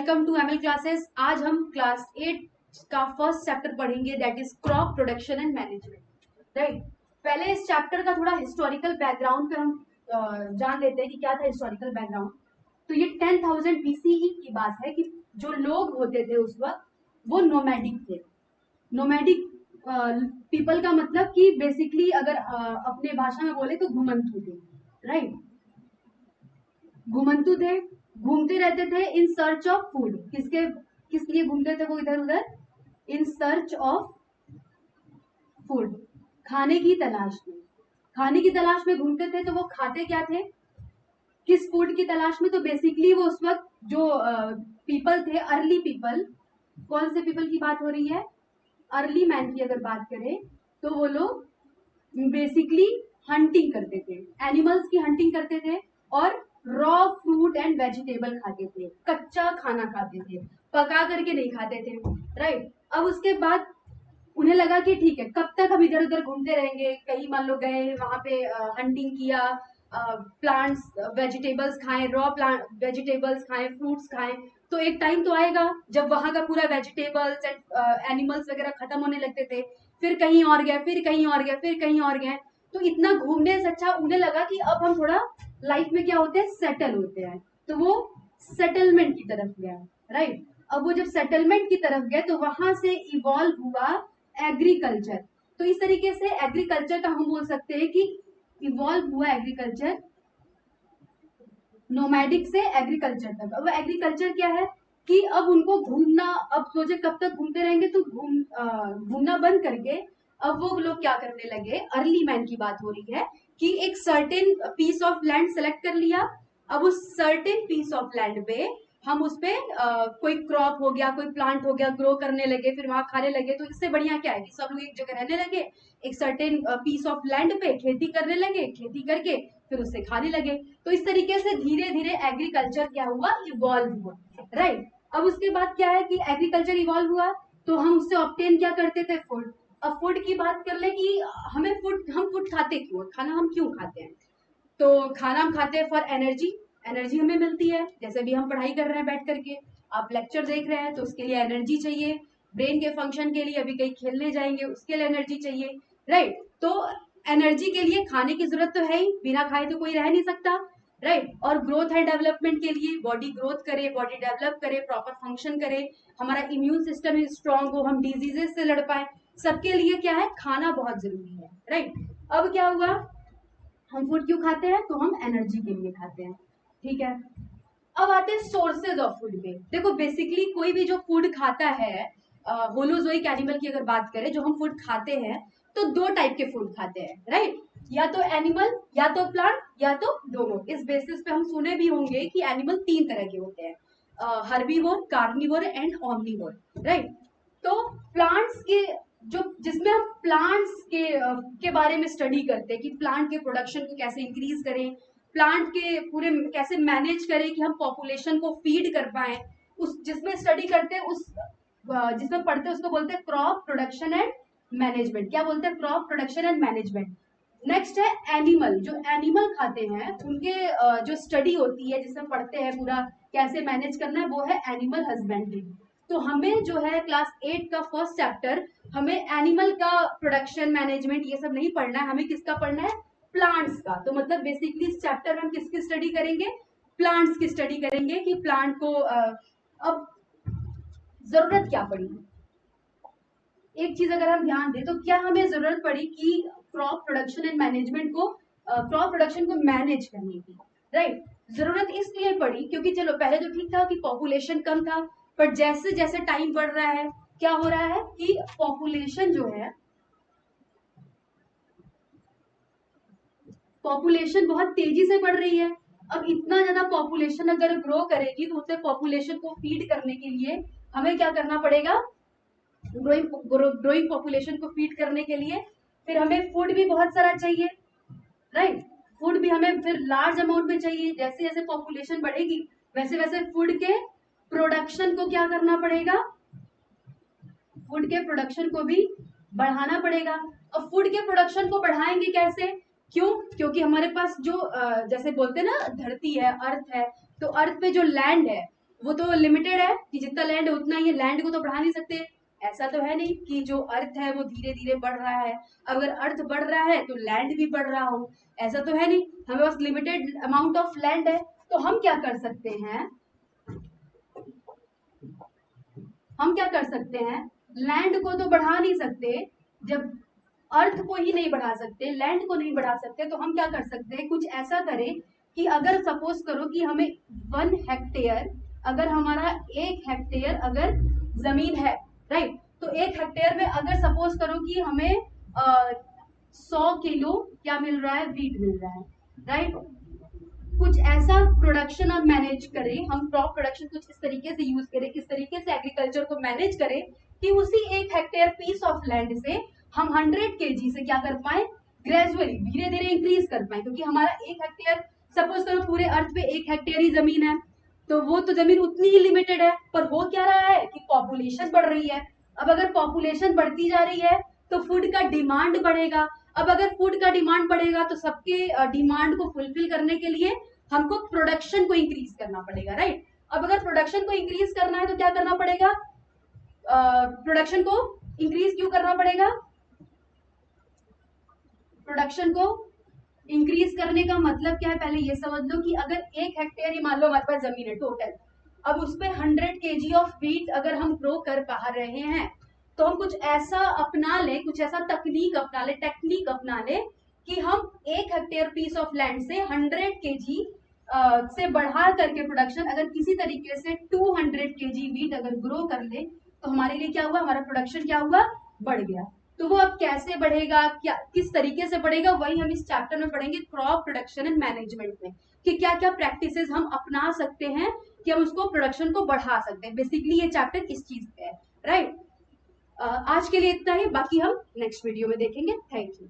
Welcome to ML classes. आज हम class 8 का फर्स्ट चैप्टर पढ़ेंगे, that is crop production and management. Right, पहले इस चैप्टर का थोड़ा हिस्टोरिकल बैकग्राउंड पे हम जान लेते हैं कि क्या था हिस्टोरिकल बैकग्राउंड। तो ये 10,000 BCE की बात है कि जो लोग होते थे उस वक्त वो नोमैडिक थे। नोमैडिक पीपल का मतलब कि बेसिकली अगर अपने भाषा में बोले तो घुमंतू थे। राइट, घुमंतू थे, घूमते रहते थे इन सर्च ऑफ फूड। किस लिए घूमते थे वो इधर उधर? इन सर्च ऑफ फूड, खाने की तलाश में। खाने की तलाश में घूमते थे। तो वो खाते क्या थे, किस फूड की तलाश में? तो बेसिकली वो उस वक्त जो पीपल थे, अर्ली पीपल, कौन से पीपल की बात हो रही है? अर्ली मैन की अगर बात करें तो वो लोग बेसिकली हंटिंग करते थे, एनिमल्स की हंटिंग करते थे और रॉ फ्रूट एंड वेजिटेबल खाते थे, कच्चा खाना खाते थे, पका करके नहीं खाते थे। राइट, अब उसके बाद उन्हें लगा कि ठीक है, कब तक हम इधर उधर घूमते रहेंगे, कहीं मान लो गए वहां पे हंटिंग किया, प्लांट्स वेजिटेबल्स खाएं, रॉ प्लांट वेजिटेबल्स खाएं, फ्रूट्स खाएं, तो एक टाइम तो आएगा जब वहां का पूरा वेजिटेबल्स एंड एनिमल्स वगैरह खत्म होने लगते थे। फिर कहीं और गए, फिर कहीं और गए, फिर कहीं और गए। तो इतना घूमने से अच्छा उन्हें लगा कि अब हम थोड़ा लाइफ में क्या होते हैं, सेटल होते हैं। तो वो सेटलमेंट की तरफ गया। राइट, अब वो जब सेटलमेंट की तरफ गए तो वहां से इवॉल्व हुआ एग्रीकल्चर। तो इस तरीके से एग्रीकल्चर का हम बोल सकते हैं कि इवॉल्व हुआ एग्रीकल्चर, नोमैडिक से एग्रीकल्चर तक। अब एग्रीकल्चर क्या है कि अब उनको घूमना, अब सोचे कब तक घूमते रहेंगे, तो घूमना बंद करके अब वो लोग क्या करने लगे, अर्ली मैन की बात हो रही है कि एक certain piece of land select कर लिया। अब उस सर्टेन पीस ऑफ लैंड पे हम उस पे कोई क्रॉप हो गया, कोई प्लांट हो गया, ग्रो करने लगे, फिर वहां खाने लगे। तो इससे बढ़िया क्या है कि सब लोग एक जगह रहने लगे, एक सर्टेन पीस ऑफ लैंड पे खेती करने लगे, खेती करके फिर उससे खाने लगे। तो इस तरीके से धीरे धीरे एग्रीकल्चर क्या हुआ, इवॉल्व हुआ। राइट, अब उसके बाद क्या है कि एग्रीकल्चर इवॉल्व हुआ तो हम उससे ऑब्टेन क्या करते थे, फूड। अब फूड की बात कर ले कि हम फूड खाते क्यों, खाना हम क्यों खाते हैं? तो खाना हम खाते हैं फॉर एनर्जी। एनर्जी हमें मिलती है, जैसे भी हम पढ़ाई कर रहे हैं बैठ करके, आप लेक्चर देख रहे हैं तो उसके लिए एनर्जी चाहिए। ब्रेन के फंक्शन के लिए, अभी कहीं खेलने जाएंगे उसके लिए एनर्जी चाहिए। राइट, तो एनर्जी के लिए खाने की जरूरत तो है ही, बिना खाए तो कोई रह नहीं सकता। राइट, और ग्रोथ एंड डेवलपमेंट के लिए बॉडी ग्रोथ करे, बॉडी डेवलप करे, प्रॉपर फंक्शन करे, हमारा इम्यून सिस्टम स्ट्रांग हो, हम डिजीजेस से लड़ पाए, सबके लिए क्या है, खाना बहुत जरूरी है। राइट, अब क्या हुआ, हम फूड क्यों खाते हैं? तो हम एनर्जी के लिए खाते हैं। ठीक है, अब आते हैं सोर्सेज ऑफ फूड पे। देखो बेसिकली कोई भी जो फूड खाता है, होलोजोइक एनिमल की अगर बात करें, जो हम फूड खाते हैं तो दो टाइप के फूड खाते हैं। राइट, या तो एनिमल या तो प्लांट या तो दोनों। इस बेसिस पे हम सुने भी होंगे कि एनिमल 3 तरह के होते हैं, herbivore, carnivore and omnivore. Right, तो प्लांट्स के जो, जिसमें हम प्लांट्स के बारे में स्टडी करते हैं कि प्लांट के प्रोडक्शन को कैसे इंक्रीज करें, प्लांट के पूरे कैसे मैनेज करें कि हम पॉपुलेशन को फीड कर पाए, उस जिसमें स्टडी करते हैं, उस जिसमें पढ़ते हैं उसको बोलते हैं क्रॉप प्रोडक्शन एंड मैनेजमेंट। क्या बोलते हैं? Crop production and management. Next है एनिमल। जो एनिमल खाते हैं उनके जो स्टडी होती है, जिसमें पढ़ते हैं पूरा कैसे मैनेज करना है, वो है एनिमल हस्बेंड्री। तो हमें जो है क्लास 8 का फर्स्ट चैप्टर, हमें एनिमल का प्रोडक्शन मैनेजमेंट ये सब नहीं पढ़ना है, हमें किसका पढ़ना है, प्लांट्स का। तो मतलब बेसिकली इस चैप्टर में हम किसकी स्टडी करेंगे, प्लांट्स की स्टडी करेंगे कि प्लांट को अब जरूरत क्या पड़ी। एक चीज अगर हम ध्यान दें तो क्या हमें जरूरत पड़ी कि क्रॉप प्रोडक्शन एंड मैनेजमेंट को, क्रॉप प्रोडक्शन को मैनेज करने की। राइट, जरूरत इसलिए पड़ी क्योंकि चलो पहले तो ठीक था कि पॉपुलेशन कम था, पर जैसे जैसे टाइम बढ़ रहा है क्या हो रहा है कि पॉपुलेशन जो है, पॉपुलेशन बहुत तेजी से बढ़ रही है। अब इतना ज्यादा पॉपुलेशन अगर ग्रो करेगी तो उसे पॉपुलेशन को फीड करने के लिए हमें क्या करना पड़ेगा, ग्रोइंग पॉपुलेशन को फीड करने के लिए फिर हमें फूड भी बहुत सारा चाहिए। राइट, फूड भी हमें फिर लार्ज अमाउंट में चाहिए। जैसे जैसे पॉपुलेशन बढ़ेगी वैसे वैसे फूड के प्रोडक्शन को क्या करना पड़ेगा, फूड के प्रोडक्शन को भी बढ़ाना पड़ेगा। अब फूड के प्रोडक्शन को बढ़ाएंगे कैसे? क्यों? क्योंकि हमारे पास जो जैसे बोलते हैं ना, धरती है, अर्थ है, तो अर्थ पे जो लैंड है वो तो लिमिटेड है कि जितना लैंड है उतना ही, लैंड को तो बढ़ा नहीं सकते। ऐसा तो है नहीं कि जो अर्थ है वो धीरे धीरे बढ़ रहा है, अगर अर्थ बढ़ रहा है तो लैंड भी बढ़ रहा हो, ऐसा तो है नहीं। हमें पास लिमिटेड अमाउंट ऑफ लैंड है। तो हम क्या कर सकते हैं, हम क्या कर सकते हैं, लैंड को तो बढ़ा नहीं सकते, जब अर्थ को ही नहीं बढ़ा सकते, लैंड को नहीं बढ़ा सकते, तो हम क्या कर सकते हैं, कुछ ऐसा करें कि अगर सपोज करो कि हमें 1 हेक्टेयर, अगर हमारा 1 हेक्टेयर अगर जमीन है, राइट, तो 1 हेक्टेयर में अगर सपोज करो कि हमें 100 किलो क्या मिल रहा है, वीट मिल रहा है, राइट। कुछ ऐसा प्रोडक्शन हम मैनेज करें, हम क्रॉप प्रोडक्शन कुछ इस तरीके से यूज करें, इस तरीके से एग्रीकल्चर को मैनेज करें कि उसी 1 हेक्टेयर पीस ऑफ लैंड से हम 100 kg से क्या कर पाए, ग्रेजुअली धीरे धीरे इंक्रीज कर पाए। क्योंकि हमारा 1 हेक्टेयर, सपोज करो पूरे अर्थ पे 1 हेक्टेयर ही जमीन है, तो वो तो जमीन उतनी ही लिमिटेड है। पर हो क्या रहा है कि पॉपुलेशन बढ़ रही है। अब अगर पॉपुलेशन बढ़ती जा रही है तो फूड का डिमांड बढ़ेगा। अब अगर फूड का डिमांड बढ़ेगा तो सबके डिमांड को फुलफिल करने के लिए हमको प्रोडक्शन को इंक्रीज करना पड़ेगा, राइट। अब अगर प्रोडक्शन को इंक्रीज करना है तो क्या करना पड़ेगा, प्रोडक्शन को इंक्रीज क्यों करना पड़ेगा, प्रोडक्शन को इंक्रीज करने का मतलब क्या है, पहले ये समझ लो कि अगर 1 हेक्टेयर ही मान लो हमारे पास जमीन है टोटल, अब उस पे 100 kg ऑफ वीट अगर हम ग्रो कर पा रहे हैं, तो हम कुछ ऐसा अपना ले, कुछ ऐसा तकनीक अपना ले, टेक्निक अपना ले कि हम 1 हेक्टेयर पीस ऑफ लैंड से 100 kg से बढ़ा करके प्रोडक्शन, अगर किसी तरीके से 200 kg वीट अगर ग्रो कर ले, तो हमारे लिए क्या हुआ, हमारा प्रोडक्शन क्या हुआ, बढ़ गया। तो वो अब कैसे बढ़ेगा, क्या किस तरीके से बढ़ेगा, वही हम इस चैप्टर में पढ़ेंगे क्रॉप प्रोडक्शन एंड मैनेजमेंट में, कि क्या क्या प्रैक्टिसेस हम अपना सकते हैं कि हम उसको प्रोडक्शन को बढ़ा सकते हैं। बेसिकली ये चैप्टर इस चीज पे है, राइट। आज के लिए इतना ही, बाकी हम नेक्स्ट वीडियो में देखेंगे। Thank you.